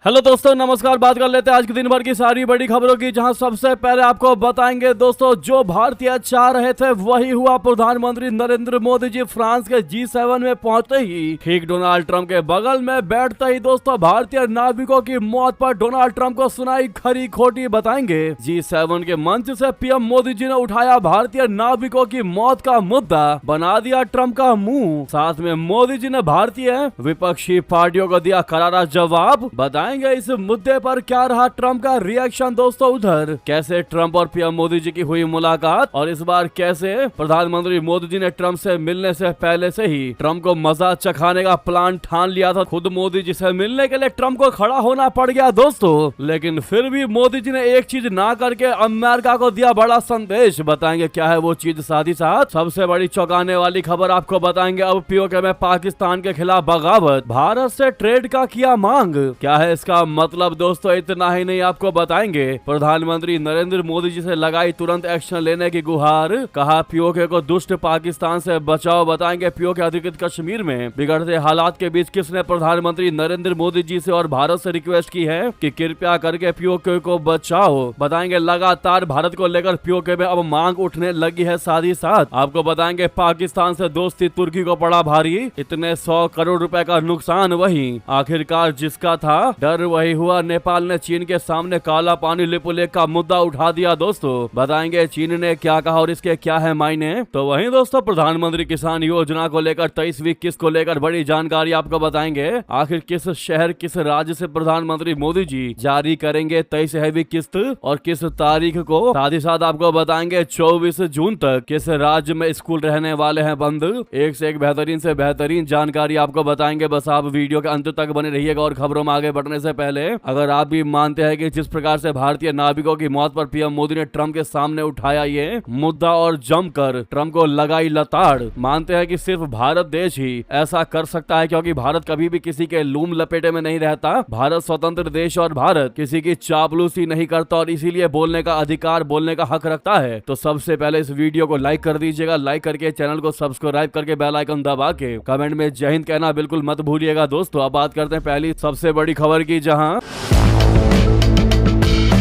Hello दोस्तों, नमस्कार। बात कर लेते हैं आज के दिन भर की सारी बड़ी खबरों की, जहां सबसे पहले आपको बताएंगे दोस्तों, जो भारतीय चाह रहे थे वही हुआ। प्रधानमंत्री नरेंद्र मोदी जी फ्रांस के G7 में पहुंचते ही ठीक डोनाल्ड ट्रंप के बगल में बैठते ही दोस्तों भारतीय नाविकों की मौत पर डोनाल्ड ट्रंप को सुनाई खरी खोटी बताएंगे। G7 के मंच से पीएम मोदी जी ने उठाया भारतीय नाविकों की मौत का मुद्दा, बना दिया ट्रंप का मुंह। साथ में मोदी जी ने भारतीय विपक्षी पार्टियों को दिया करारा जवाब। बताएंगे इस मुद्दे पर क्या रहा ट्रंप का रिएक्शन दोस्तों। उधर कैसे ट्रंप और पीएम मोदी जी की हुई मुलाकात, और इस बार कैसे प्रधानमंत्री मोदी जी ने ट्रंप से मिलने से पहले से ही ट्रंप को मजा चखाने का प्लान ठान लिया था। खुद मोदी जी से मिलने के लिए ट्रंप को खड़ा होना पड़ गया दोस्तों, लेकिन फिर भी मोदी जी ने एक चीज ना करके अमेरिका को दिया बड़ा संदेश। बताएंगे क्या है वो चीज। साथ ही साथ सबसे बड़ी चौंकाने वाली खबर आपको बताएंगे। अब पीओके में पाकिस्तान के खिलाफ बगावत, भारत से ट्रेड का किया मांग। क्या है इसका मतलब दोस्तों। इतना ही नहीं, आपको बताएंगे प्रधानमंत्री नरेंद्र मोदी जी से लगाई तुरंत एक्शन लेने की गुहार। कहा पीओके को दुष्ट पाकिस्तान से बचाओ। बताएंगे पीओके अधिकृत कश्मीर में बिगड़ते हालात के बीच किसने प्रधानमंत्री नरेंद्र मोदी जी से और भारत से रिक्वेस्ट की है कि कृपया करके पीओके को बचाओ। बताएंगे लगातार भारत को लेकर पीओके में अब मांग उठने लगी है। साथ ही साथ आपको बताएंगे पाकिस्तान से दोस्ती तुर्की को पड़ा भारी। इतने 100 करोड़ रुपए का नुकसान, वही आखिरकार जिसका था डर वही हुआ। नेपाल ने चीन के सामने काला पानी लिपुलेख का मुद्दा उठा दिया दोस्तों। बताएंगे चीन ने क्या कहा और इसके क्या है मायने। तो वहीं दोस्तों प्रधानमंत्री किसान योजना को लेकर 23वीं किस्त को लेकर बड़ी जानकारी आपको बताएंगे। आखिर किस शहर किस राज्य से प्रधानमंत्री मोदी जी जारी करेंगे 23वीं किस्त और किस तारीख को। साथ ही साथ आपको बताएंगे 24 जून तक किस राज्य में स्कूल रहने वाले हैं बंद। एक से एक बेहतरीन से बेहतरीन जानकारी आपको बताएंगे। बस आप वीडियो के अंत तक बने रहिएगा। और खबरों में आगे बढ़ने से पहले अगर आप भी मानते हैं कि जिस प्रकार से भारतीय नाविकों की मौत पर पीएम मोदी ने ट्रंप के सामने उठाया ये मुद्दा और जमकर ट्रंप को लगाई लताड़, मानते हैं कि सिर्फ भारत देश ही ऐसा कर सकता है, क्योंकि भारत कभी भी किसी के लूम लपेटे में नहीं रहता। भारत स्वतंत्र देश और भारत किसी की चापलूसी नहीं करता और इसीलिए बोलने का अधिकार, बोलने का हक रखता है। तो सबसे पहले इस वीडियो को लाइक कर दीजिएगा। लाइक करके चैनल को सब्सक्राइब करके बेल आइकन दबा के कमेंट में जय हिंद कहना बिल्कुल मत भूलिएगा दोस्तों। अब बात करते हैं पहली सबसे बड़ी खबर की, जहां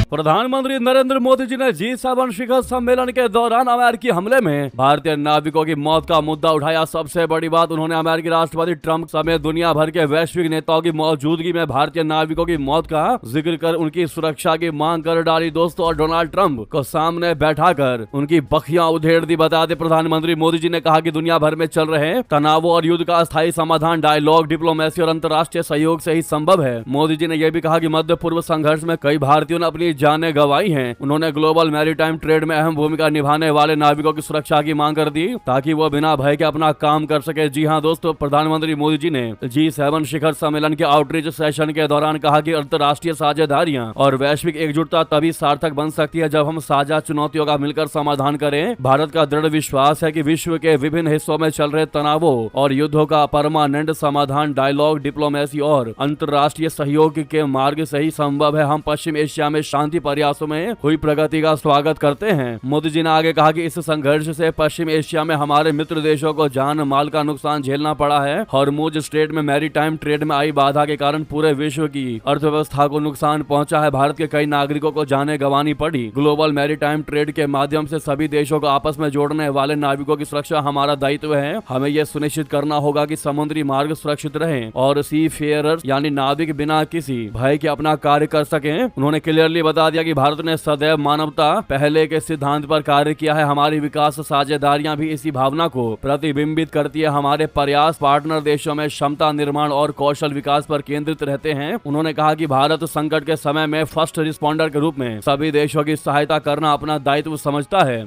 प्रधानमंत्री नरेंद्र मोदी जी ने G7 शिखर सम्मेलन के दौरान अमेरिकी हमले में भारतीय नाविकों की मौत का मुद्दा उठाया। सबसे बड़ी बात, उन्होंने अमेरिकी राष्ट्रपति ट्रंप समेत दुनिया भर के वैश्विक नेताओं की मौजूदगी में भारतीय नाविकों की मौत का जिक्र कर उनकी सुरक्षा की मांग कर डाली दोस्तों। और डोनाल्ड ट्रंप को सामने बैठाकर उनकी बखियां उधेड़ दी। बता दें प्रधानमंत्री मोदी जी ने कहा कि दुनिया भर में चल रहे तनावों और युद्ध का स्थायी समाधान डायलॉग, डिप्लोमेसी और अंतर्राष्ट्रीय सहयोग से ही संभव है। मोदी जी ने यह भी कहा कि मध्य पूर्व संघर्ष में कई भारतीयों ने अपनी जानें गंवाई हैं। उन्होंने ग्लोबल मैरीटाइम ट्रेड में अहम भूमिका निभाने वाले नाविकों की सुरक्षा की मांग कर दी, ताकि वो बिना भय के अपना काम कर सके। जी हां दोस्तों, प्रधानमंत्री मोदी जी ने G7 शिखर सम्मेलन के आउटरीच सेशन के दौरान कहा कि अंतर्राष्ट्रीय साझेदारियां और वैश्विक एकजुटता तभी सार्थक बन सकती है जब हम साझा चुनौतियों का मिलकर समाधान करें। भारत का दृढ़ विश्वास है कि विश्व के विभिन्न हिस्सों में चल रहे तनावों और युद्धों का परमानेंट समाधान डायलॉग, डिप्लोमेसी और अंतर्राष्ट्रीय सहयोग के मार्ग से ही संभव है। हम पश्चिम एशिया में शांति प्रयासों में हुई प्रगति का स्वागत करते हैं। मोदी जी ने आगे कहा कि इस संघर्ष से पश्चिम एशिया में हमारे मित्र देशों को जान माल का नुकसान झेलना पड़ा है। हॉर्मुज स्ट्रेट में मैरीटाइम ट्रेड में आई बाधा के कारण पूरे विश्व की अर्थव्यवस्था को नुकसान पहुंचा है। भारत के कई नागरिकों को जानें गंवानी पड़ी। ग्लोबल मैरीटाइम ट्रेड के माध्यम से सभी देशों को आपस में जोड़ने वाले नाविकों की सुरक्षा हमारा दायित्व है। हमें यह सुनिश्चित करना होगा कि समुद्री मार्ग सुरक्षित रहे और सी फेयरर्स यानी नाविक बिना किसी भय के अपना कार्य कर सकें। उन्होंने क्लियरली बता दिया कि भारत ने सदैव मानवता पहले के सिद्धांत पर कार्य किया है। हमारी विकास साझेदारियां भी इसी भावना को प्रतिबिंबित करती है। हमारे प्रयास पार्टनर देशों में क्षमता निर्माण और कौशल विकास पर केंद्रित रहते हैं। उन्होंने कहा कि भारत संकट के समय में फर्स्ट रिस्पॉन्डर के रूप में सभी देशों की सहायता करना अपना दायित्व समझता है।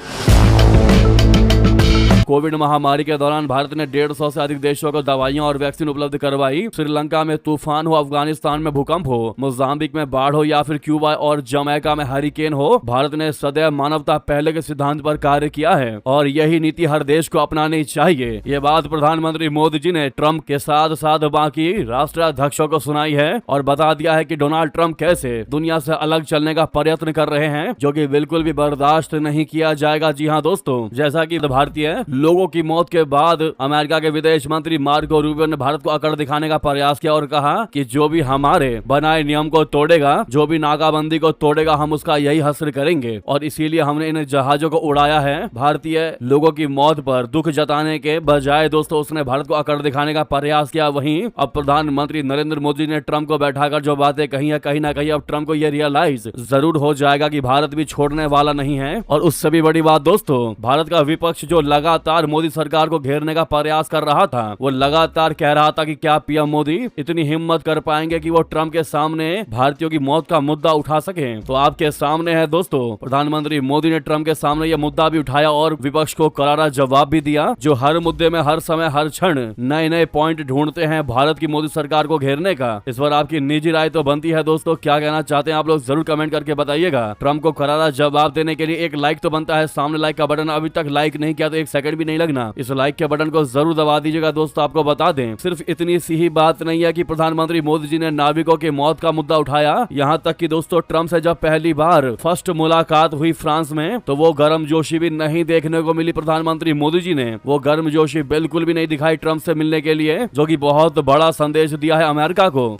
कोविड महामारी के दौरान भारत ने 150 से अधिक देशों को दवाइयां और वैक्सीन उपलब्ध करवाई। श्रीलंका में तूफान हो, अफगानिस्तान में भूकंप हो, मोजाम्बिक में बाढ़ हो या फिर क्यूबा और जमैका में हरिकेन हो, भारत ने सदैव मानवता पहले के सिद्धांत पर कार्य किया है और यही नीति हर देश को अपनानी चाहिए। ये बात प्रधानमंत्री मोदी जी ने ट्रंप के साथ साथ बाकी राष्ट्राध्यक्षों को सुनाई है और बता दिया है कि डोनाल्ड ट्रंप कैसे दुनिया से अलग चलने का प्रयत्न कर रहे हैं, जो कि बिल्कुल भी बर्दाश्त नहीं किया जाएगा। जी हाँ दोस्तों, जैसा कि भारतीय लोगों की मौत के बाद अमेरिका के विदेश मंत्री मार्को रूबियो ने भारत को अकड़ दिखाने का प्रयास किया और कहा कि जो भी हमारे बनाए नियम को तोड़ेगा, जो भी नाकाबंदी को तोड़ेगा, हम उसका यही हश्र करेंगे और इसीलिए हमने इन जहाजों को उड़ाया है। भारतीय लोगों की मौत पर दुख जताने के बजाय दोस्तों उसने भारत को अकड़ दिखाने का प्रयास किया। वहीं अब प्रधानमंत्री नरेंद्र मोदी ने ट्रंप को बैठाकर जो बातें कही है, कहीं ना कहीं अब ट्रंप को यह रियलाइज जरूर हो जाएगा कि भारत भी छोड़ने वाला नहीं है। और उससे भी बड़ी बात दोस्तों, भारत का विपक्ष जो लगातार मोदी सरकार को घेरने का प्रयास कर रहा था, वो लगातार कह रहा था कि क्या पीएम मोदी इतनी हिम्मत कर पाएंगे कि वो ट्रंप के सामने भारतीयों की मौत का मुद्दा उठा सके। तो आपके सामने है दोस्तों, प्रधानमंत्री मोदी ने ट्रंप के सामने यह मुद्दा भी उठाया और विपक्ष को करारा जवाब भी दिया, जो हर मुद्दे में हर समय हर क्षण नए नए पॉइंट ढूंढते हैं भारत की मोदी सरकार को घेरने का। इस पर आपकी निजी राय तो बनती है दोस्तों, क्या कहना चाहते हैं आप लोग जरूर कमेंट करके बताइएगा। ट्रंप को करारा जवाब देने के लिए एक लाइक तो बनता है, सामने लाइक का बटन अभी तक लाइक नहीं किया तो एक सेकंड भी नहीं लगना, इस लाइक के बटन को जरूर दबा दीजिएगा दोस्तों। आपको बता दें, सिर्फ इतनी सी ही बात नहीं है कि प्रधानमंत्री मोदी जी ने नाविकों की मौत का मुद्दा उठाया, यहाँ तक कि दोस्तों ट्रंप से जब पहली बार फर्स्ट मुलाकात हुई फ्रांस में, तो वो गर्मजोशी भी नहीं देखने को मिली प्रधानमंत्री मोदी जी ने। वो गर्मजोशी बिल्कुल भी नहीं दिखाई ट्रंप से मिलने के लिए, जो कि बहुत बड़ा संदेश दिया है अमेरिका को।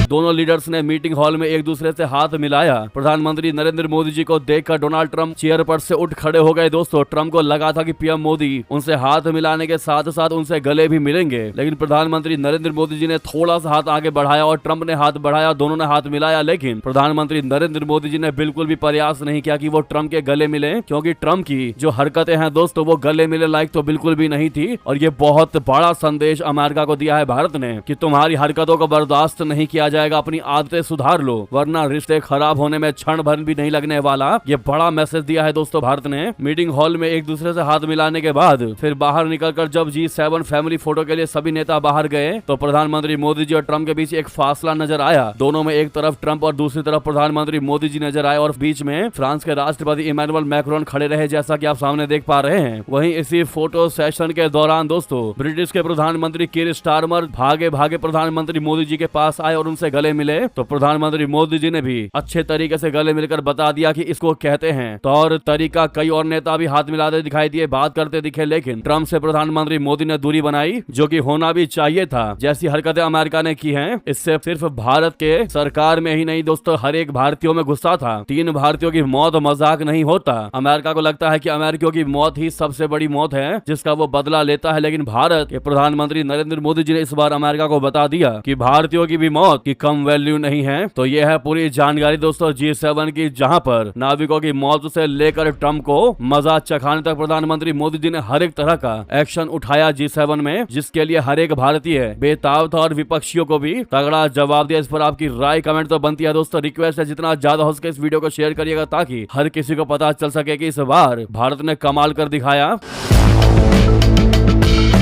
दोनों लीडर्स ने मीटिंग हॉल में एक दूसरे से हाथ मिलाया। प्रधानमंत्री नरेंद्र मोदी जी को देखकर डोनाल्ड ट्रंप चेयर पर से उठ खड़े हो गए दोस्तों। ट्रंप को लगा था कि पीएम मोदी उनसे हाथ मिलाने के साथ साथ उनसे गले भी मिलेंगे, लेकिन प्रधानमंत्री नरेंद्र मोदी जी ने थोड़ा सा हाथ आगे बढ़ाया और ट्रंप ने हाथ बढ़ाया, दोनों ने हाथ मिलाया, लेकिन प्रधानमंत्री नरेंद्र मोदी जी ने बिल्कुल भी प्रयास नहीं किया कि वो ट्रंप के गले मिले, क्योंकि ट्रंप की जो हरकतें हैं दोस्तों वो गले मिले लायक तो बिल्कुल भी नहीं थी। और ये बहुत बड़ा संदेश अमेरिका को दिया है भारत ने कि तुम्हारी हरकतों को बर्दाश्त नहीं किया जाएगा, अपनी आदतें सुधार लो वरना रिश्ते खराब होने में क्षण भर भी नहीं लगने वाला। ये बड़ा मैसेज दिया है दोस्तों भारत ने। मीटिंग हॉल में एक दूसरे से हाथ मिलाने के बाद फिर बाहर निकलकर जब G7 फैमिली फोटो के लिए सभी नेता बाहर गए, तो प्रधानमंत्री मोदी जी और ट्रंप के बीच एक फासला नजर आया। दोनों में एक तरफ ट्रंप और दूसरी तरफ प्रधानमंत्री मोदी जी नजर आए और बीच में फ्रांस के राष्ट्रपति इमैनुअल मैक्रोन खड़े रहे, जैसा कि आप सामने देख पा रहे हैं। वहीं इसी फोटो सेशन के दौरान दोस्तों ब्रिटिश के प्रधानमंत्री कीर स्टारमर भागे भागे प्रधानमंत्री मोदी जी के पास आए और उनसे गले मिले, तो प्रधानमंत्री मोदी जी ने भी अच्छे तरीके से गले मिलकर बता दिया कि इसको कहते हैं तौर तरीका। कई और नेता भी हाथ मिलाते दिखाई दिए, बात करते दिखे, लेकिन ट्रंप से प्रधानमंत्री मोदी ने दूरी बनाई, जो कि होना भी चाहिए था। जैसी हरकतें अमेरिका ने की हैं, इससे सिर्फ भारत के सरकार में ही नहीं दोस्तों हर एक भारतीयों में गुस्सा था। 3 भारतीयों की मौत मजाक नहीं होता। अमेरिका को लगता है कि अमेरिकियों की मौत ही सबसे बड़ी मौत है जिसका वो बदला लेता है, लेकिन भारत के प्रधानमंत्री नरेंद्र मोदी जी ने इस बार अमेरिका को बता दिया कि भारतीयों की भी मौत की कम वैल्यू नहीं है। तो यह है पूरी जानकारी दोस्तों G7 की, जहां पर नाविकों की मौत से लेकर ट्रंप को मजा चखाने तक प्रधानमंत्री मोदी जी ने हर एक तरह का एक्शन उठाया G7 में, जिसके लिए हर एक भारतीय बेताब था और विपक्षियों को भी तगड़ा जवाब दिया। इस पर आपकी राय कमेंट तो बनती है दोस्तों। रिक्वेस्ट है जितना ज्यादा हो सके इस वीडियो को शेयर करिएगा ताकि हर किसी को पता चल सके कि इस बार भारत ने कमाल कर दिखाया।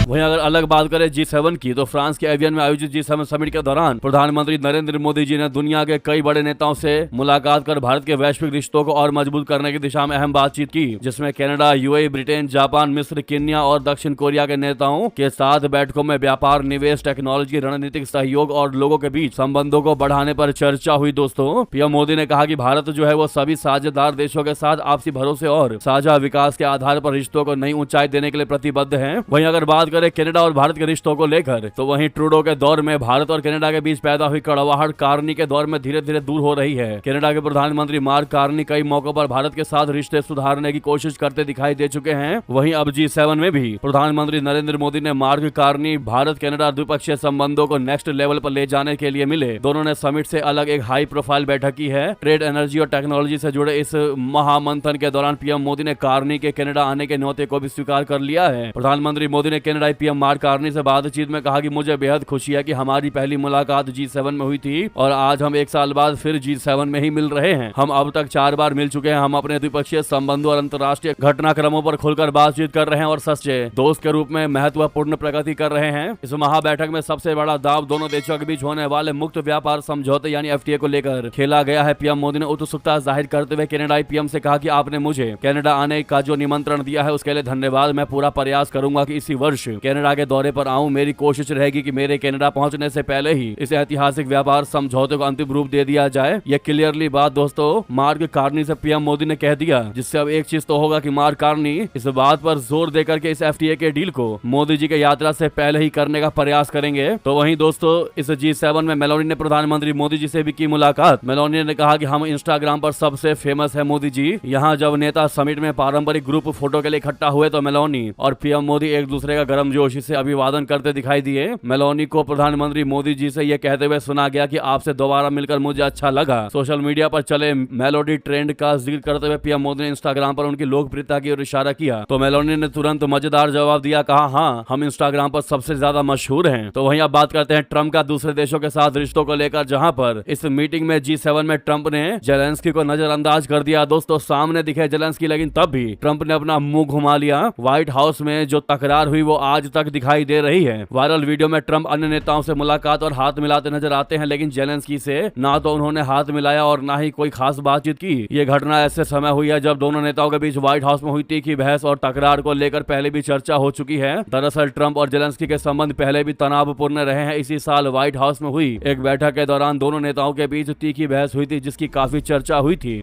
वहीं अगर अलग बात करें G7 की, तो फ्रांस के एवियन में आयोजित G7 समिट के दौरान प्रधानमंत्री नरेंद्र मोदी जी ने दुनिया के कई बड़े नेताओं से मुलाकात कर भारत के वैश्विक रिश्तों को और मजबूत करने की दिशा में अहम बातचीत की, जिसमें कनाडा, UAE, ब्रिटेन, जापान, मिस्र, केन्या और दक्षिण कोरिया के नेताओं के साथ बैठकों में व्यापार, निवेश, टेक्नोलॉजी, रणनीतिक सहयोग और लोगों के बीच संबंधों को बढ़ाने पर चर्चा हुई दोस्तों। पीएम मोदी ने कहा कि भारत जो है वो सभी साझेदार देशों के साथ आपसी भरोसे और साझा विकास के आधार पर रिश्तों को नई ऊंचाई देने के लिए प्रतिबद्ध है। वहीं अगर बात कनाडा और भारत के रिश्तों को लेकर, तो वहीं ट्रूडो के दौर में भारत और कनाडा के बीच पैदा हुई कड़वाहट कार्नी के दौर में धीरे धीरे दूर हो रही है। कनाडा के प्रधानमंत्री मार्क कार्नी कई मौकों पर भारत के साथ रिश्ते सुधारने की कोशिश करते दिखाई दे चुके हैं। वहीं अब G7 में भी प्रधानमंत्री नरेंद्र मोदी ने मार्क कार्नी भारत कनाडा द्विपक्षीय संबंधों को नेक्स्ट लेवल पर ले जाने के लिए मिले। दोनों ने समिट से अलग एक हाई प्रोफाइल बैठक की है। ट्रेड, एनर्जी और टेक्नोलॉजी से जुड़े इस महामंथन के दौरान पीएम मोदी ने कार्नी के कनाडा आने के न्योते को भी स्वीकार कर लिया है। प्रधानमंत्री मोदी ने कनाडाई पीएम मार्क कार्नी से बातचीत में कहा कि मुझे बेहद खुशी है कि हमारी पहली मुलाकात G7 में हुई थी और आज हम 1 साल बाद फिर G7 में ही मिल रहे हैं। हम अब तक 4 बार मिल चुके हैं। हम अपने द्विपक्षीय संबंधों और अंतर्राष्ट्रीय घटनाक्रमों पर खुलकर बातचीत कर रहे हैं और सच्चे दोस्त के रूप में महत्वपूर्ण प्रगति कर रहे हैं। इस महाबैठक में सबसे बड़ा दाव दोनों देशों के बीच होने वाले मुक्त व्यापार समझौते यानी FTA को लेकर खेला गया है। पीएम मोदी ने उत्सुकता जाहिर करते हुए कनाडाई पीएम से कहा कि आपने मुझे कनाडा आने का जो निमंत्रण दिया है उसके लिए धन्यवाद। मैं पूरा प्रयास करूंगा कि इसी वर्ष कनाडा के दौरे पर आऊं। मेरी कोशिश रहेगी कि मेरे कनाडा पहुंचने से पहले ही इस ऐतिहासिक व्यापार समझौते को अंतिम रूप दे दिया जाए। यह क्लियरली बात दोस्तों मार्क कार्नी से पीएम मोदी ने कह दिया, जिससे अब एक चीज तो होगा कि मार्क कार्नी इस बात पर जोर देकर के इस एफटीए के डील को मोदी जी के यात्रा से पहले ही करने का प्रयास करेंगे। तो वहीं दोस्तों इस G7 में मेलोनी ने प्रधानमंत्री मोदी जी से भी की मुलाकात। मेलोनी ने कहा कि हम इंस्टाग्राम पर सबसे फेमस है मोदी जी। यहाँ जब नेता समिट में पारंपरिक ग्रुप फोटो के लिए इकट्ठा हुए तो मेलोनी और पीएम मोदी एक दूसरे का गर्मजोशी से अभिवादन करते दिखाई दिए। मेलोनी को प्रधानमंत्री मोदी जी से यह कहते हुए सुना गया कि आपसे दोबारा मिलकर मुझे अच्छा लगा। सोशल मीडिया पर चले मेलोडी ट्रेंड का जिक्र करते हुए पीएम मोदी ने इंस्टाग्राम पर उनकी लोकप्रियता की ओर इशारा किया तो मेलोनी ने तुरंत मजेदार जवाब दिया, कहा हाँ हम इंस्टाग्राम पर सबसे ज्यादा मशहूर हैं। तो वहीं अब बात करते हैं ट्रंप का दूसरे देशों के साथ रिश्तों को लेकर, जहां पर इस मीटिंग में G7 में ट्रंप ने जेलेंस्की को नजरअंदाज कर दिया। दोस्तों सामने दिखे जेलेंस्की, लेकिन तब भी ट्रंप ने अपना मुंह घुमा लिया। व्हाइट हाउस में जो तकरार हुई वो आज तक दिखाई दे रही है। वायरल वीडियो में ट्रंप अन्य नेताओं से मुलाकात और हाथ मिलाते नजर आते हैं, लेकिन जेलेंस्की से ना तो उन्होंने हाथ मिलाया और ना ही कोई खास बातचीत की। ये घटना ऐसे समय हुई है जब दोनों नेताओं के बीच व्हाइट हाउस में हुई तीखी बहस और तकरार को लेकर पहले भी चर्चा हो चुकी है। दरअसल ट्रंप और जेलेंस्की के संबंध पहले भी तनावपूर्ण रहे हैं। इसी साल व्हाइट हाउस में हुई एक बैठक के दौरान दोनों नेताओं के बीच तीखी बहस हुई थी, जिसकी काफी चर्चा हुई थी।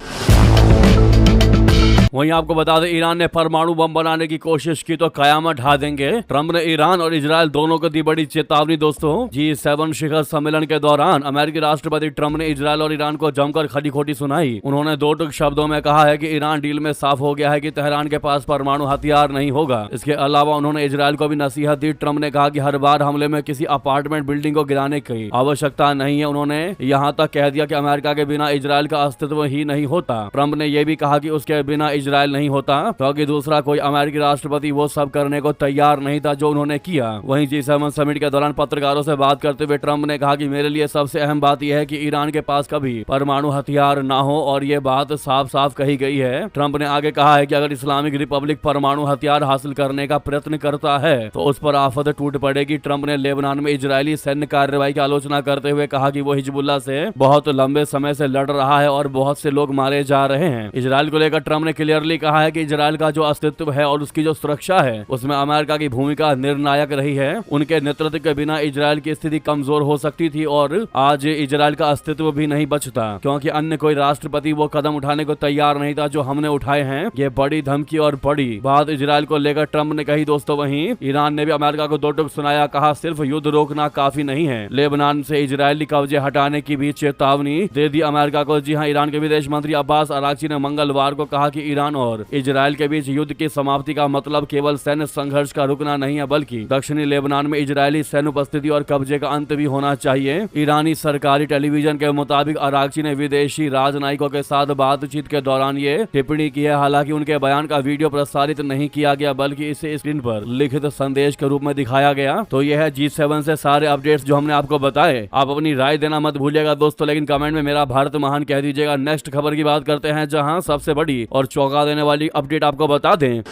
वहीं आपको बता दें ईरान ने परमाणु बम बनाने की कोशिश की तो कयामत ढा देंगे। ट्रंप ने ईरान और इजराइल दोनों को दी बड़ी चेतावनी। दोस्तों G7 शिखर सम्मेलन के दौरान अमेरिकी राष्ट्रपति ट्रंप ने इजराइल और ईरान को जमकर खरी खोटी सुनाई। उन्होंने दो टूक शब्दों में कहा है कि ईरान डील में साफ हो गया है कि तेहरान के पास परमाणु हथियार नहीं होगा। इसके अलावा उन्होंने इजराइल को भी नसीहत दी। ट्रंप ने कहा कि हर बार हमले में किसी अपार्टमेंट बिल्डिंग को गिराने की आवश्यकता नहीं है। उन्होंने यहाँ तक कह दिया कि अमेरिका के बिना इजराइल का अस्तित्व ही नहीं होता। ट्रंप ने यह भी कहा कि उसके बिना इजराइल नहीं होता, क्योंकि दूसरा कोई अमेरिकी राष्ट्रपति वो सब करने को तैयार नहीं था जो उन्होंने किया। वहीं G7 समिट के दौरान पत्रकारों से बात करते हुए ट्रंप ने कहा कि मेरे लिए सबसे अहम बात यह है कि ईरान के पास कभी परमाणु हथियार ना हो, और ये बात साफ साफ कही गई है। ट्रंप ने आगे कहा है कि अगर इस्लामिक रिपब्लिक परमाणु हथियार हासिल करने का प्रयत्न करता है तो उस पर आफत टूट पड़ेगी। ट्रंप ने लेबनान में इजरायली सैन्य कार्रवाई की आलोचना करते हुए कहा कि वो हिजबुल्लाह से बहुत लंबे समय से लड़ रहा है और बहुत से लोग मारे जा रहे हैं। इजराइल को लेकर ट्रंप ने क्लियरली कहा है कि इजराइल का जो अस्तित्व है और उसकी जो सुरक्षा है उसमें अमेरिका की भूमिका निर्णायक रही है। उनके नेतृत्व के बिना इजराइल की स्थिति कमजोर हो सकती थी और आज इजराइल का अस्तित्व भी नहीं बचता, क्योंकि अन्य कोई राष्ट्रपति वो कदम उठाने को तैयार नहीं था जो हमने उठाए हैं। ये बड़ी धमकी और बड़ी बात इजराइल को लेकर ट्रंप ने कही। दोस्तों वहीं ईरान ने भी अमेरिका को दो टूक सुनाया, कहा सिर्फ युद्ध रोकना काफी नहीं है, लेबनान से इजरायली कब्जे हटाने की भी चेतावनी दे दी अमेरिका को। जी हाँ, ईरान के विदेश मंत्री अब्बास अरागची ने मंगलवार को कहा कि ईरान और इजराइल के बीच युद्ध की समाप्ति का मतलब केवल सैन्य संघर्ष का रुकना नहीं है, बल्कि दक्षिणी लेबनान में इजरायली सैन्य उपस्थिति और कब्जे का अंत भी होना चाहिए। ईरानी सरकारी टेलीविजन के मुताबिक अरागची ने विदेशी राजनयिकों के साथ बातचीत के दौरान ये टिप्पणी की है। हालांकि उनके बयान का वीडियो प्रसारित नहीं किया गया, बल्कि इसे स्क्रीन पर लिखित संदेश के रूप में दिखाया गया। तो यह है G7 से सारे अपडेट्स जो हमने आपको बताए। आप अपनी राय देना मत भूलिएगा दोस्तों, लेकिन कमेंट में मेरा भारत महान कह दीजिएगा। नेक्स्ट खबर की बात करते हैं, जहां सबसे बड़ी और चौंका देने वाली अपडेट आपको बता दें।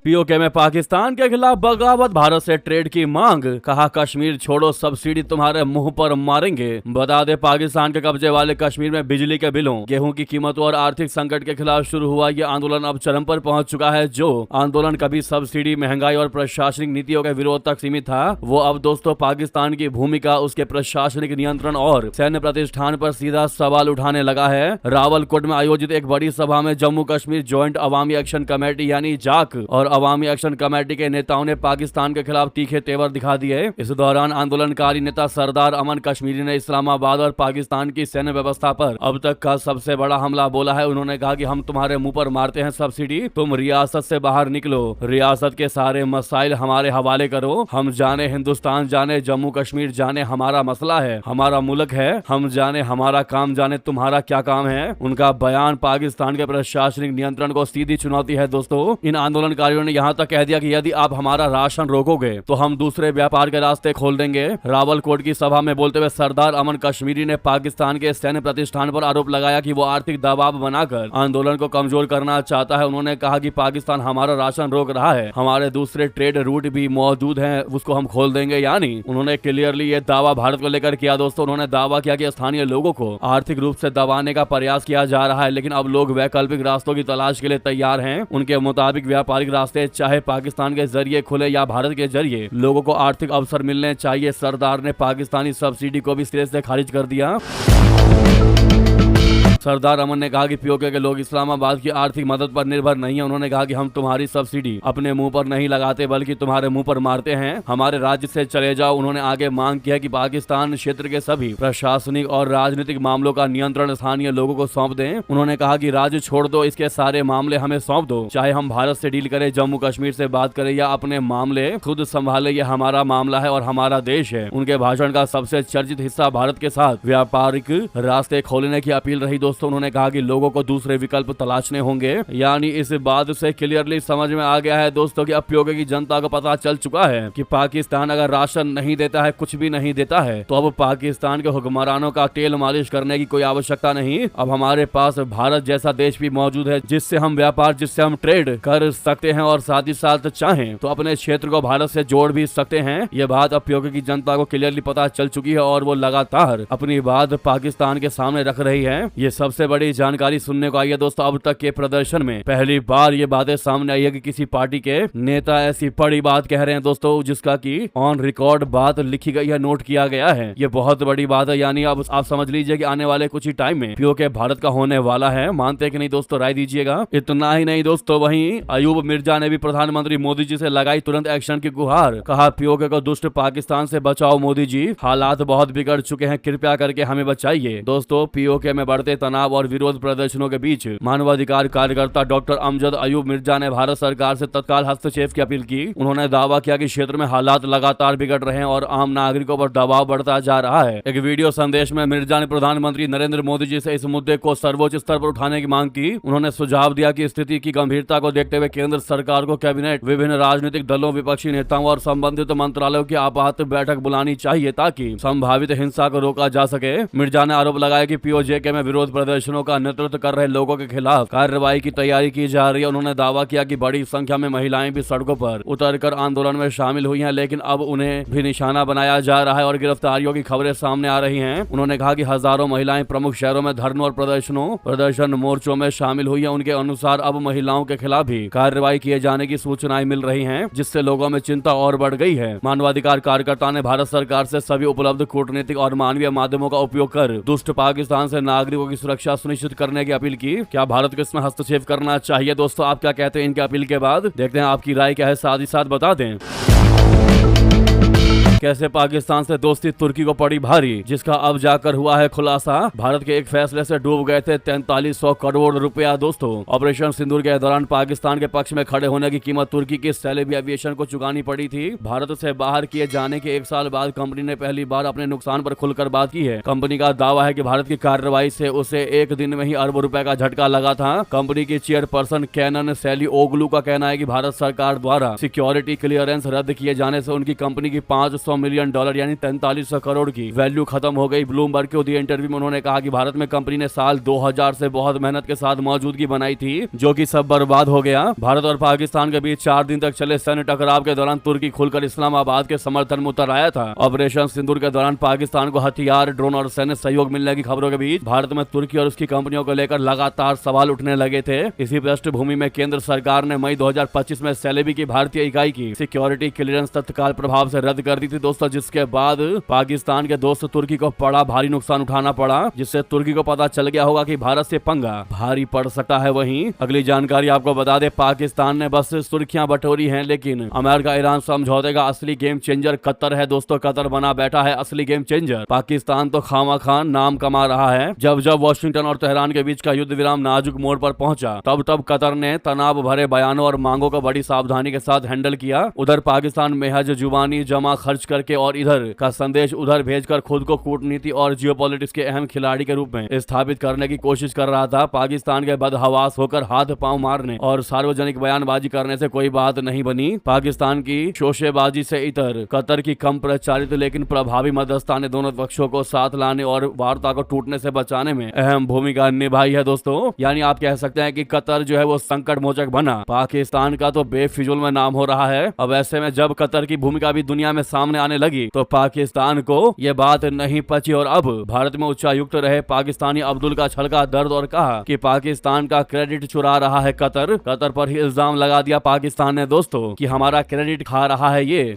पीओके में पाकिस्तान के खिलाफ बगावत, भारत से ट्रेड की मांग, कहा कश्मीर छोड़ो सब्सिडी तुम्हारे मुंह पर मारेंगे। बता दे पाकिस्तान के कब्जे वाले कश्मीर में बिजली के बिलों, गेहूं की कीमतों और आर्थिक संकट के खिलाफ शुरू हुआ ये आंदोलन अब चरम पर पहुंच चुका है। जो आंदोलन कभी सब्सिडी, महंगाई और प्रशासनिक नीतियों के विरोध तक सीमित था, वो अब दोस्तों पाकिस्तान की भूमिका, उसके प्रशासनिक नियंत्रण और सैन्य प्रतिष्ठान पर सीधा सवाल उठाने लगा है। रावलकोट में आयोजित एक बड़ी सभा में जम्मू कश्मीर ज्वाइंट अवामी एक्शन कमेटी यानी जाक और अवामी एक्शन कमेटी के नेताओं ने पाकिस्तान के खिलाफ तीखे तेवर दिखा दिए। इस दौरान आंदोलनकारी नेता सरदार अमन कश्मीरी ने इस्लामाबाद और पाकिस्तान की सैन्य व्यवस्था पर अब तक का सबसे बड़ा हमला बोला है। उन्होंने कहा कि हम तुम्हारे मुंह पर मारते हैं सब्सिडी, तुम रियासत से बाहर निकलो, रियासत के सारे मसाइल हमारे हवाले करो। हम जाने हिंदुस्तान जाने जम्मू कश्मीर जाने हमारा मसला है, हमारा मुल्क है, हम जाने हमारा काम जाने तुम्हारा क्या काम है। उनका बयान पाकिस्तान के प्रशासनिक नियंत्रण को सीधी चुनौती है। दोस्तों इन आंदोलनकारियों ने यहाँ तक कह दिया कि यदि आप हमारा राशन रोकोगे तो हम दूसरे व्यापार के रास्ते खोल देंगे। रावलकोट की सभा में बोलते हुए सरदार अमन कश्मीरी ने पाकिस्तान के सैन्य प्रतिष्ठान पर आरोप लगाया कि वो आर्थिक दबाव बनाकर आंदोलन को कमजोर करना चाहता है। उन्होंने कहा कि पाकिस्तान हमारा राशन रोक रहा है, हमारे दूसरे ट्रेड रूट भी मौजूद हैं, उसको हम खोल देंगे। यानी उन्होंने क्लियरली ये दावा भारत को लेकर किया। दोस्तों उन्होंने दावा किया कि स्थानीय लोगों को आर्थिक रूप से दबाने का प्रयास किया जा रहा है, लेकिन अब लोग वैकल्पिक रास्तों की तलाश के लिए तैयार हैं। उनके मुताबिक व्यापारिक रास्ते चाहे पाकिस्तान के जरिए खुले या भारत के जरिए लोगों को आर्थिक अवसर मिलने चाहिए। सरदार ने पाकिस्तानी सब्सिडी को भी सिरे से खारिज कर दिया। सरदार अमन ने कहा कि पीओके के लोग इस्लामाबाद की आर्थिक मदद पर निर्भर नहीं है। उन्होंने कहा कि हम तुम्हारी सब्सिडी अपने मुंह पर नहीं लगाते बल्कि तुम्हारे मुंह पर मारते हैं। हमारे राज्य से चले जाओ। उन्होंने आगे मांग किया कि पाकिस्तान क्षेत्र के सभी प्रशासनिक और राजनीतिक मामलों का नियंत्रण स्थानीय लोगों को सौंप दें। उन्होंने कहा कि राज्य छोड़ दो, इसके सारे मामले हमें सौंप दो। चाहे हम भारत से डील करें, जम्मू कश्मीर से बात करें या अपने मामले खुद संभाले, ये हमारा मामला है और हमारा देश है। उनके भाषण का सबसे चर्चित हिस्सा भारत के साथ व्यापारिक रास्ते खोलने की अपील रही। दोस्तों उन्होंने कहा कि लोगों को दूसरे विकल्प तलाशने होंगे। यानी इस बात से क्लियरली समझ में आ गया है दोस्तों कि अब पीओके की जनता को पता चल चुका है कि पाकिस्तान अगर राशन नहीं देता है, कुछ भी नहीं देता है, तो अब पाकिस्तान के हुक्मरानों का तेल मालिश करने की कोई आवश्यकता नहीं। अब हमारे पास भारत जैसा देश भी मौजूद है जिससे हम व्यापार, जिससे हम ट्रेड कर सकते हैं और साथ ही साथ चाहें तो अपने क्षेत्र को भारत से जोड़ भी सकते हैं। ये बात अब पीओके की जनता को क्लियरली पता चल चुकी है और वो लगातार अपनी बात पाकिस्तान के सामने रख रही है। ये सबसे बड़ी जानकारी सुनने को आई है दोस्तों। अब तक के प्रदर्शन में पहली बार ये बातें सामने आई है कि किसी पार्टी के नेता ऐसी बड़ी बात कह रहे हैं दोस्तों, जिसका की ऑन रिकॉर्ड बात लिखी गई है, नोट किया गया है। ये बहुत बड़ी बात है। यानी अब आप समझ लीजिए कि आने वाले कुछ ही टाइम में पीओके भारत का होने वाला है। मानते हैं कि नहीं दोस्तों, राय दीजिएगा। इतना ही नहीं दोस्तों, वहीं अयूब मिर्जा ने भी प्रधानमंत्री मोदी जी से लगाई तुरंत एक्शन की गुहार। कहा पीओके को दुष्ट पाकिस्तान से बचाओ मोदी जी, हालात बहुत बिगड़ चुके हैं, कृपया करके हमें बचाइए। दोस्तों पीओके में बढ़ते तनाव और विरोध प्रदर्शनों के बीच मानवाधिकार कार्यकर्ता डॉक्टर अमजद अयूब मिर्जा ने भारत सरकार से तत्काल हस्तक्षेप की अपील की। उन्होंने दावा किया कि क्षेत्र में हालात लगातार बिगड़ रहे हैं और आम नागरिकों पर दबाव बढ़ता जा रहा है। एक वीडियो संदेश में मिर्जा ने प्रधानमंत्री नरेंद्र मोदी जी से इस मुद्दे को सर्वोच्च स्तर पर उठाने की मांग की। उन्होंने सुझाव दिया कि स्थिति की गंभीरता को देखते हुए केंद्र सरकार को कैबिनेट, विभिन्न राजनीतिक दलों, विपक्षी नेताओं और संबंधित मंत्रालयों की आपात बैठक बुलानी चाहिए ताकि संभावित हिंसा को रोका जा सके। मिर्जा ने आरोप लगाया कि पीओजेके में विरोध प्रदर्शनों का नेतृत्व कर रहे लोगों के खिलाफ कार्रवाई की तैयारी की जा रही है। उन्होंने दावा किया कि बड़ी संख्या में महिलाएं भी सड़कों पर उतरकर आंदोलन में शामिल हुई हैं, लेकिन अब उन्हें भी निशाना बनाया जा रहा है और गिरफ्तारियों की खबरें सामने आ रही हैं। उन्होंने कहा कि हजारों महिलाएं प्रमुख शहरों में धरनों और प्रदर्शन मोर्चों में शामिल हुई है। उनके अनुसार अब महिलाओं के खिलाफ भी कार्रवाई किए जाने की सूचनाएं मिल रही हैं, जिससे लोगों में चिंता और बढ़ गई है। मानवाधिकार कार्यकर्ता ने भारत सरकार से सभी उपलब्ध कूटनीतिक और मानवीय माध्यमों का उपयोग कर दुष्ट पाकिस्तान से नागरिकों की सुरक्षा सुनिश्चित करने की अपील की। क्या भारत को इसमें हस्तक्षेप करना चाहिए? दोस्तों आप क्या कहते हैं इनकी अपील के बाद? देखते हैं आपकी राय क्या है, साथ ही साथ बता दें कैसे पाकिस्तान से दोस्ती तुर्की को पड़ी भारी, जिसका अब जाकर हुआ है खुलासा। भारत के एक फैसले से डूब गए थे 4300 करोड़ रुपया। दोस्तों ऑपरेशन सिंदूर के दौरान पाकिस्तान के पक्ष में खड़े होने की कीमत तुर्की की सैलेबी एविएशन को चुकानी पड़ी थी। भारत से बाहर किए जाने के 1 साल बाद कंपनी ने पहली बार अपने नुकसान पर खुलकर बात की है। कंपनी का दावा है कि भारत की कार्रवाई से उसे एक दिन में ही अरबों रुपए का झटका लगा था। कंपनी की चेयरपर्सन कैनन सैली ओगलू का कहना है कि भारत सरकार द्वारा सिक्योरिटी क्लियरेंस रद्द किए जाने से उनकी कंपनी की $500 मिलियन यानी 4300 करोड़ की वैल्यू खत्म हो गई। ब्लूमबर्ग को दिए इंटरव्यू में उन्होंने कहा कि भारत में कंपनी ने साल 2000 से बहुत मेहनत के साथ मौजूदगी बनाई थी, जो कि सब बर्बाद हो गया। भारत और पाकिस्तान के बीच 4 दिन तक चले सैन्य टकराव के दौरान तुर्की खुलकर इस्लामाबाद के समर्थन में उतर आया था। ऑपरेशन सिंदूर के दौरान पाकिस्तान को हथियार, ड्रोन और सैन्य सहयोग मिलने की खबरों के बीच भारत में तुर्की और उसकी कंपनियों को लेकर लगातार सवाल उठने लगे थे। इसी पृष्ठभूमि में केंद्र सरकार ने मई 2025 में सैलेबी की भारतीय इकाई की सिक्योरिटी क्लियरेंस तत्काल प्रभाव से रद्द कर दी थी। दोस्तों जिसके बाद पाकिस्तान के दोस्त तुर्की को बड़ा भारी नुकसान उठाना पड़ा, जिससे तुर्की को पता चल गया होगा कि भारत से पंगा भारी पड़ सकता है। वहीं अगली जानकारी आपको बता दे, पाकिस्तान ने बस सुर्खियां बटोरी हैं, लेकिन अमेरिका ईरान समझौते का असली गेम चेंजर कतर है। दोस्तों कतर बना बैठा है असली गेम चेंजर। पाकिस्तान तो खामा नाम कमा रहा है। जब जब वॉशिंगटन और तेहरान के बीच का युद्ध विराम नाजुक मोड़ पर पहुंचा, तब तब कतर ने तनाव भरे बयानों और मांगों को बड़ी सावधानी के साथ हैंडल किया। उधर पाकिस्तान महज जुबानी जमा खर्च करके और इधर का संदेश उधर भेजकर खुद को कूटनीति और जियोपॉलिटिक्स के अहम खिलाड़ी के रूप में स्थापित करने की कोशिश कर रहा था। पाकिस्तान के बदहवास होकर हाथ पांव मारने और सार्वजनिक बयानबाजी करने से कोई बात नहीं बनी। पाकिस्तान की शोशेबाजी से इतर कतर की कम प्रचारित लेकिन प्रभावी मध्यस्थता ने दोनों पक्षों को साथ लाने और वार्ता को टूटने से बचाने में अहम भूमिका निभाई है। दोस्तों यानी आप कह सकते हैं कि कतर जो है वो संकट मोचक बना। पाकिस्तान का तो बेफिजूल में नाम हो रहा है। अब ऐसे में जब कतर की भूमिका भी दुनिया में सामने सामने आने लगी तो पाकिस्तान को ये बात नहीं पची और अब भारत में उच्चायुक्त रहे पाकिस्तानी अब्दुल का छलका दर्द और कहा कि पाकिस्तान का क्रेडिट चुरा रहा है कतर पर ही इल्जाम लगा दिया पाकिस्तान ने दोस्तों कि हमारा क्रेडिट खा रहा है ये।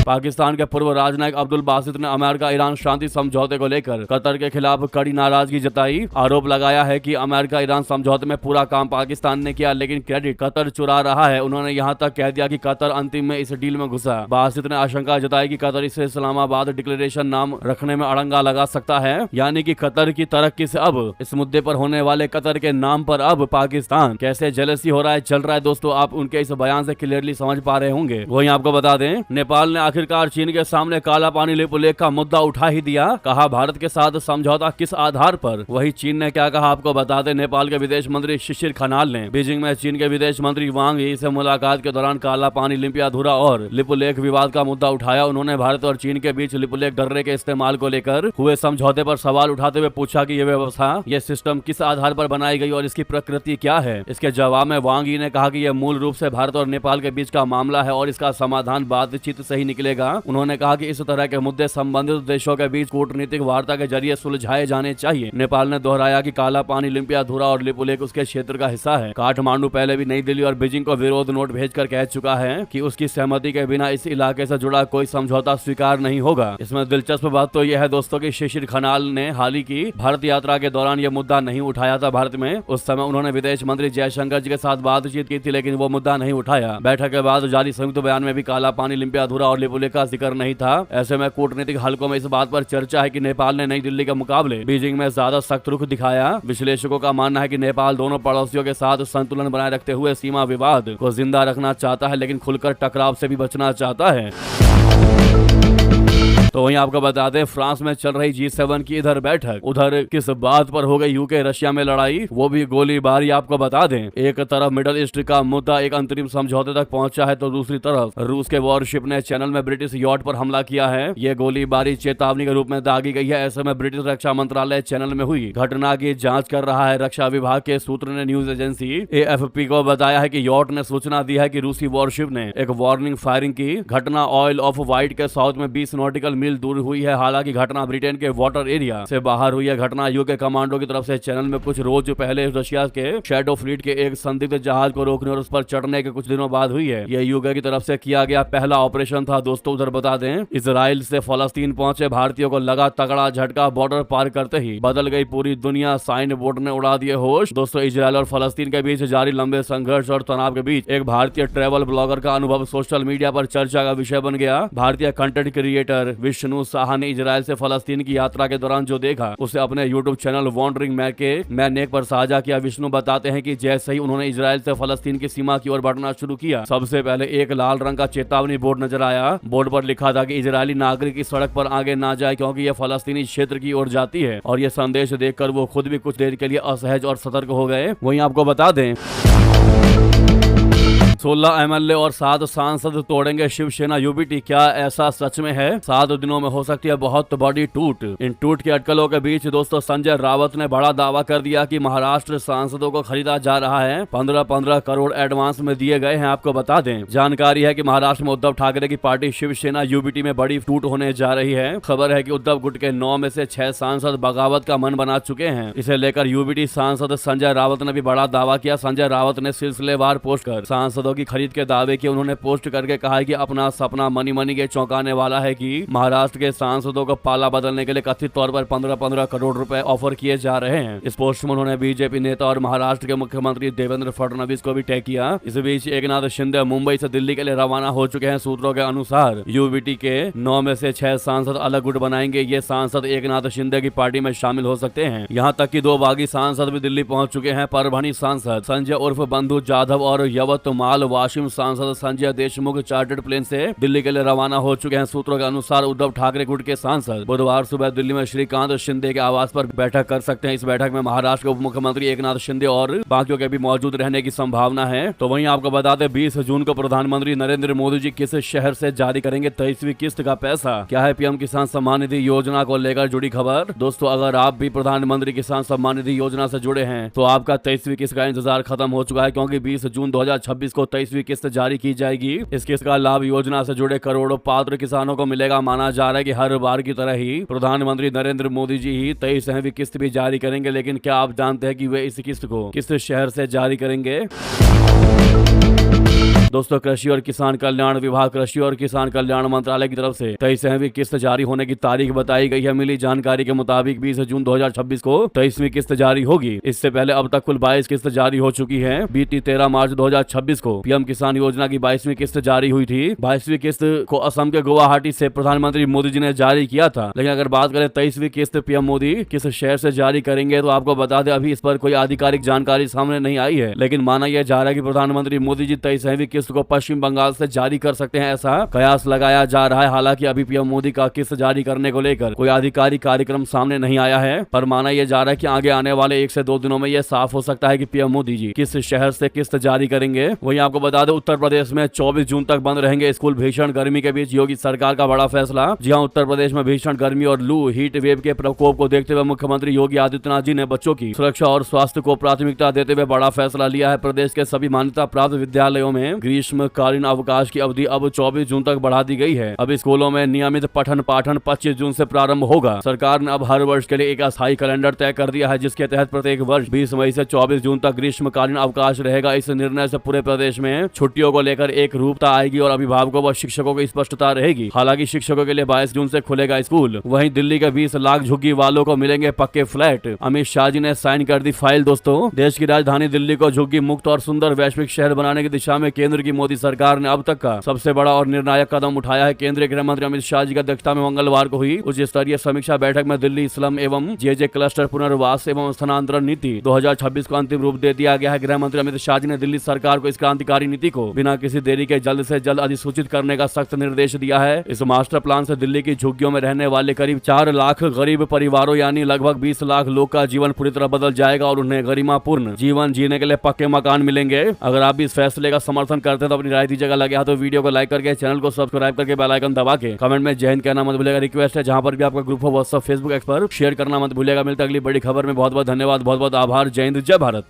पाकिस्तान के पूर्व राजनयिक अब्दुल बासित ने अमेरिका ईरान शांति समझौते को लेकर कतर के खिलाफ कड़ी नाराजगी जताई। आरोप लगाया है कि अमेरिका ईरान समझौते में पूरा काम पाकिस्तान ने किया लेकिन क्रेडिट कतर चुरा रहा है। उन्होंने यहां तक कह दिया कि कतर अंतिम में इस डील में घुसा। बासित ने आशंका जताई कि कतर इसे इस्लामाबाद डिक्लेरेशन नाम रखने में अड़ंगा लगा सकता है, यानी कि कतर की तरक्की से अब इस मुद्दे पर होने वाले कतर के नाम पर अब पाकिस्तान कैसे जेलसी हो रहा है चल रहा है दोस्तों, आप उनके इस बयान से क्लियरली समझ पा रहे होंगे। वहीं आपको बता दें नेपाल ने आखिरकार चीन के सामने काला पानी लिपुलेख का मुद्दा उठा ही दिया। कहा भारत के साथ समझौता किस आधार पर। वही चीन ने क्या कहा आपको बता दें। नेपाल के विदेश मंत्री शिशिर खनाल ने बीजिंग में चीन के विदेश मंत्री वांग यी से मुलाकात के दौरान काला पानी लिपियाधुरा और लिपुलेख विवाद का मुद्दा उठाया। उन्होंने भारत और चीन के बीच लिपुलेख दर्रे के इस्तेमाल को लेकर हुए समझौते पर सवाल उठाते हुए पूछा कि यह व्यवस्था ये सिस्टम किस आधार पर बनाई गई और इसकी प्रकृति क्या है। इसके जवाब में वांग यी ने कहा कि यह मूल रूप से भारत और नेपाल के बीच का मामला है और इसका समाधान बातचीत से ही निकलेगा। उन्होंने कहा कि इस तरह के मुद्दे संबंधित देशों के बीच कूटनीतिक वार्ता के जरिए सुलझाए जाने चाहिए। नेपाल ने दोहराया कि काला पानी लिपियाधुरा और लिपुलेख उसके क्षेत्र का हिस्सा है। काठमांडू पहले भी नई दिल्ली और बीजिंग को विरोध नोट भेजकर कह चुका है कि उसकी सहमति के बिना इस इलाके से जुड़ा कोई समझौता स्वीकार नहीं होगा। इसमें दिलचस्प बात तो यह है दोस्तों कि शिशिर खनाल ने हाल ही की भारत यात्रा के दौरान यह मुद्दा नहीं उठाया था भारत में। उस समय उन्होंने विदेश मंत्री जयशंकर जी के साथ बातचीत की थी लेकिन वो मुद्दा नहीं उठाया। बैठक के बाद जारी संयुक्त बयान में भी काला पानी लिपियाधुरा और लिपुलेख का जिक्र नहीं था। ऐसे में कूटनीतिक हलकों में इस बात पर चर्चा है कि नेपाल ने नई दिल्ली के मुकाबले बीजिंग में ज्यादा सख्त रुख दिखाया। विश्लेषकों का मानना है कि नेपाल दोनों पड़ोसियों के साथ संतुलन बनाए रखते हुए सीमा विवाद को जिंदा रखना चाहता है लेकिन खुलकर टकराव से भी बचना चाहता है। तो वहीं आपको बता दें फ्रांस में चल रही G7 की इधर बैठक उधर किस बात पर हो गई यूके रशिया में लड़ाई वो भी गोलीबारी। आपको बता दें एक तरफ मिडल ईस्ट का मुद्दा एक अंतरिम समझौते तक पहुंचा है तो दूसरी तरफ रूस के वॉरशिप ने चैनल में ब्रिटिश यॉट पर हमला किया है। ये गोलीबारी चेतावनी के रूप में दागी गई है। ऐसे में ब्रिटिश रक्षा मंत्रालय चैनल में हुई घटना की जाँच कर रहा है। रक्षा विभाग के सूत्र ने न्यूज एजेंसी AFP को बताया है कि यॉट ने सूचना दी है कि रूसी वॉरशिप ने एक वार्निंग फायरिंग की। घटना ऑयल ऑफ वाइट के साउथ में 20 नॉटिकल मील दूर हुई है। हालांकि घटना ब्रिटेन के वाटर एरिया से बाहर हुई है। घटना यूके कमांडो की तरफ से चैनल में कुछ रोज पहले रशिया के शैडो फ्लीट के एक संदिग्ध जहाज को रोकने और उस पर चढ़ने के कुछ दिनों बाद हुई है। यह यूके की तरफ से किया गया पहला ऑपरेशन था दोस्तों। उधर बता दें इजराइल से फलस्तीन पहुंचे भारतीयों को लगा तगड़ा झटका। बॉर्डर पार करते ही बदल गई पूरी दुनिया। साइन बोर्ड ने उड़ा दिए होश। दोस्तों इजराइल और फलस्तीन के बीच जारी लंबे संघर्ष और तनाव के बीच एक भारतीय ट्रैवल ब्लॉगर का अनुभव सोशल मीडिया पर चर्चा का विषय बन गया। भारतीय कंटेंट क्रिएटर विष्णु साहा ने इजराइल से फलस्तीन की यात्रा के दौरान जो देखा उसे अपने यूट्यूब चैनल वॉन्डरिंग मैनेक पर साझा किया। विष्णु बताते हैं कि जैसे ही उन्होंने इजराइल से फलस्तीन की सीमा की ओर बढ़ना शुरू किया सबसे पहले एक लाल रंग का चेतावनी बोर्ड नजर आया। बोर्ड पर लिखा था कि इजरायली नागरिक इस सड़क पर आगे ना जाए क्योंकि यह फलस्तीनी क्षेत्र की ओर जाती है। और यह संदेश देखकर वो खुद भी कुछ देर के लिए असहज और सतर्क हो गए। वहीं आपको बता दें 16 MLA और 7 सांसद तोड़ेंगे शिवसेना यूबीटी। क्या ऐसा सच में है? 7 दिनों में हो सकती है बहुत बड़ी टूट। इन टूट की अटकलों के बीच दोस्तों संजय रावत ने बड़ा दावा कर दिया कि महाराष्ट्र सांसदों को खरीदा जा रहा है। 15-15 करोड़ एडवांस में दिए गए हैं। आपको बता दें जानकारी है कि महाराष्ट्र में उद्धव ठाकरे की पार्टी शिवसेना यूबीटी में बड़ी टूट होने जा रही है। खबर है कि उद्धव गुट के 9 में से 6 सांसद बगावत का मन बना चुके हैं। इसे लेकर यूबीटी सांसद संजय रावत ने भी बड़ा दावा किया। संजय रावत ने सिलसिलेवार पोस्ट कर सांसदों की खरीद के दावे किए। उन्होंने पोस्ट करके कहा कि अपना सपना मनी के चौंकाने वाला है कि महाराष्ट्र के सांसदों को पाला बदलने के लिए कथित तौर पर 15-15 करोड़ रुपए ऑफर किए जा रहे हैं। इस पोस्ट में उन्होंने बीजेपी नेता और महाराष्ट्र के मुख्यमंत्री देवेंद्र फडणवीस को भी टैग किया। इस बीच एकनाथ शिंदे मुंबई से दिल्ली के लिए रवाना हो चुके हैं। सूत्रों के अनुसार यूबीटी के 9 में से 6 सांसद अलग गुट बनाएंगे। ये सांसद एकनाथ शिंदे की पार्टी में शामिल हो सकते हैं। यहाँ तक कि 2 बागी सांसद भी दिल्ली पहुंच चुके हैं। परभणी सांसद संजय उर्फ बंधु जाधव और यवतमाल वाशिम सांसद संजय देशमुख चार्टर्ड प्लेन से दिल्ली के लिए रवाना हो चुके हैं। सूत्रों के अनुसार उद्धव ठाकरे गुट के सांसद बुधवार सुबह दिल्ली में श्रीकांत शिंदे के आवास पर बैठक कर सकते हैं। इस बैठक में महाराष्ट्र के उप मुख्यमंत्री एकनाथ शिंदे और बाकियों के भी मौजूद रहने की संभावना है। तो वहीं आपको बता दें 20 जून को प्रधानमंत्री नरेंद्र मोदी जी किस शहर से जारी करेंगे 23वीं किस्त का पैसा। क्या है पीएम किसान सम्मान निधि योजना को लेकर जुड़ी खबर। दोस्तों अगर आप भी प्रधानमंत्री किसान सम्मान निधि योजना से जुड़े हैं तो आपका 23वीं किस्त का इंतजार खत्म हो चुका है क्योंकि 20 जून 2026 को 23वीं किस्त जारी की जाएगी। इस किस्त का लाभ योजना से जुड़े करोड़ों पात्र किसानों को मिलेगा। माना जा रहा है कि हर बार की तरह ही प्रधानमंत्री नरेंद्र मोदी जी ही 23वीं किस्त भी जारी करेंगे। लेकिन क्या आप जानते हैं कि वे इस किस्त को किस शहर से जारी करेंगे? दोस्तों, कृषि और किसान कल्याण विभाग, कृषि और किसान कल्याण मंत्रालय की तरफ से 23वीं किस्त जारी होने की तारीख बताई गई है। मिली जानकारी के मुताबिक 20 जून 2026 को 23वीं किस्त जारी होगी। इससे पहले अब तक कुल 22 किस्त जारी हो चुकी है। बीती 13 मार्च 2026 को पीएम किसान योजना की 22वीं किस्त जारी हुई थी। 22वीं किस्त को असम के गुवाहाटी से प्रधानमंत्री मोदी जी ने जारी किया था। लेकिन अगर बात करें 23वीं किस्त पीएम मोदी किस शहर से जारी करेंगे, तो आपको बता दें अभी इस पर कोई आधिकारिक जानकारी सामने नहीं आई है। लेकिन माना यह जा रहा है कि प्रधानमंत्री मोदी जी 23वीं किस्त को पश्चिम बंगाल से जारी कर सकते हैं, ऐसा कयास लगाया जा रहा है। हालांकि अभी पीएम मोदी का किस्त जारी करने को लेकर कोई आधिकारिक कार्यक्रम सामने नहीं आया है, पर माना यह जा रहा है कि आगे आने वाले 1 से 2 दिनों में यह साफ हो सकता है कि पीएम मोदी जी किस शहर से किस्त जारी करेंगे। वहीं आपको बता दें उत्तर प्रदेश में 24 जून तक बंद रहेंगे स्कूल। भीषण गर्मी के बीच योगी सरकार का बड़ा फैसला। जी हां, उत्तर प्रदेश में भीषण गर्मी और लू हीट वेव के प्रकोप को देखते हुए मुख्यमंत्री योगी आदित्यनाथ जी ने बच्चों की सुरक्षा और स्वास्थ्य को प्राथमिकता देते हुए बड़ा फैसला लिया है। प्रदेश के सभी मान्यता प्राप्त विद्यालयों में ग्रीष्मकालीन अवकाश की अवधि अब 24 जून तक बढ़ा दी गई है। अब स्कूलों में नियमित पठन पाठन 25 जून से प्रारंभ होगा। सरकार ने अब हर वर्ष के लिए एक अस्थायी कैलेंडर तय कर दिया है, जिसके तहत प्रत्येक वर्ष 20 मई से 24 जून तक ग्रीष्मकालीन अवकाश रहेगा। इस निर्णय से पूरे प्रदेश में छुट्टियों को लेकर एक रूपता आएगी और अभिभावकों व शिक्षकों को स्पष्टता रहेगी। हालांकि शिक्षकों के लिए 22 जून से खुलेगा स्कूल। वहीं दिल्ली के 20 लाख झुग्गी वालों को मिलेंगे पक्के फ्लैट। अमित शाह जी ने साइन कर दी फाइल। दोस्तों, देश की राजधानी दिल्ली को झुग्गी मुक्त और सुंदर वैश्विक शहर बनाने की दिशा में केंद्र की मोदी सरकार ने अब तक का सबसे बड़ा और निर्णायक कदम उठाया है। केंद्रीय गृह मंत्री अमित शाह जी की अध्यक्षता में मंगलवार को हुई उच्च स्तरीय समीक्षा बैठक में दिल्ली स्लम एवं जेजे क्लस्टर पुनर्वास एवं स्थानांतरण नीति 2026 को अंतिम रूप दे दिया गया है। गृह मंत्री अमित शाह जी ने दिल्ली सरकार को इस क्रांतिकारी नीति को बिना किसी देरी के जल्द से जल्द अधिसूचित करने का सख्त निर्देश दिया है। इस मास्टर प्लान से दिल्ली की झुग्गियों में रहने वाले करीब 4 लाख गरीब परिवारों यानी लगभग 20 लाख लोग का जीवन पूरी तरह बदल जाएगा और उन्हें गरिमापूर्ण जीवन जीने के लिए पक्के मकान मिलेंगे। अगर आप भी इस फैसले का समर्थन करते हैं तो अपनी राय दीजिएगा। लगे हाथ तो वीडियो को लाइक करके चैनल को सब्सक्राइब करके बेल आइकन दबा के कमेंट में जय हिंद कहना मत भूलिएगा। रिक्वेस्ट है जहां पर भी आपका ग्रुप हो व्हाट्सएप फेसबुक एक्स पर शेयर करना मत भूलिएगा। मिलते अगली बड़ी खबर में। बहुत बहुत धन्यवाद, बहुत बहुत आभार। जय हिंद, जय भारत।